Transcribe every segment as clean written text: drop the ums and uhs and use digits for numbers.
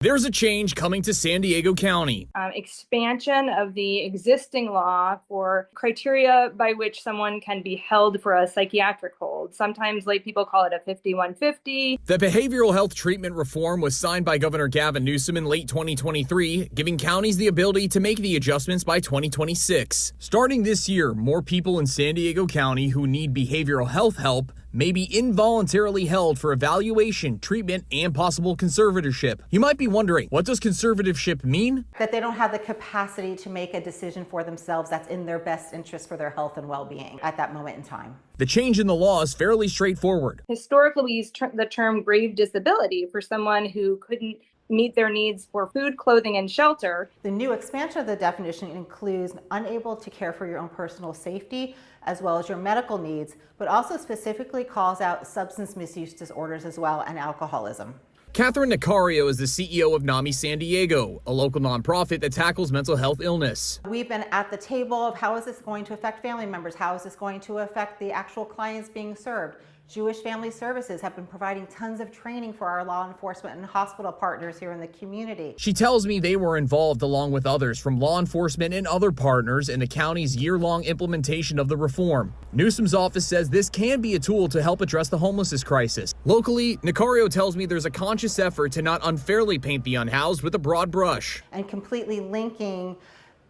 There's a change coming to San Diego County. Expansion of the existing law for criteria by which someone can be held for a psychiatric hold. Sometimes lay people call it a 5150. The behavioral health treatment reform was signed by Governor Gavin Newsom in late 2023, giving counties the ability to make the adjustments by 2026. Starting this year, more people in San Diego County who need behavioral health help may be involuntarily held for evaluation, treatment, and possible conservatorship. You might be wondering, what does conservatorship mean? That they don't have the capacity to make a decision for themselves that's in their best interest for their health and well-being at that moment in time. The change in the law is fairly straightforward. Historically, we use the term grave disability for someone who couldn't meet their needs for food, clothing, and shelter. The new expansion of the definition includes unable to care for your own personal safety as well as your medical needs, but also specifically calls out substance misuse disorders as well and alcoholism. Catherine Nicole is the CEO of NAMI San Diego, a local nonprofit that tackles mental health illness. We've been at the table of how is this going to affect family members? How is this going to affect the actual clients being served? Jewish Family Services have been providing tons of training for our law enforcement and hospital partners here in the community. She tells me they were involved along with others from law enforcement and other partners in the county's year-long implementation of the reform. Newsom's office says this can be a tool to help address the homelessness crisis. Locally, Nicole tells me there's a conscious effort to not unfairly paint the unhoused with a broad brush. And completely linking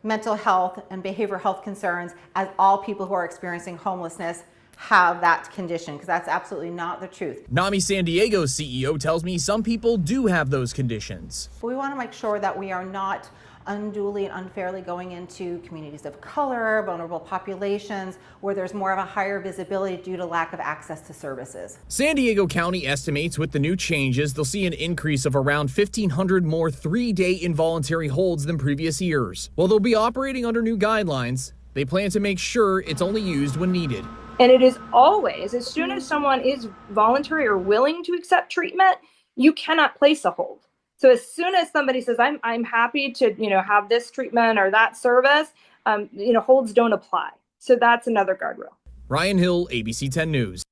mental health and behavioral health concerns as all people who are experiencing homelessness have that condition, because that's absolutely not the truth. NAMI San Diego's CEO tells me some people do have those conditions. We want to make sure that we are not unduly and unfairly going into communities of color, vulnerable populations, where there's more of a higher visibility due to lack of access to services. San Diego County estimates with the new changes, they'll see an increase of around 1,500 more 3-day involuntary holds than previous years. While they'll be operating under new guidelines, they plan to make sure it's only used when needed. And it is always, as soon as someone is voluntary or willing to accept treatment, you cannot place a hold. So as soon as somebody says, I'm happy to, have this treatment or that service, holds don't apply. So that's another guardrail. Ryan Hill, ABC 10 News.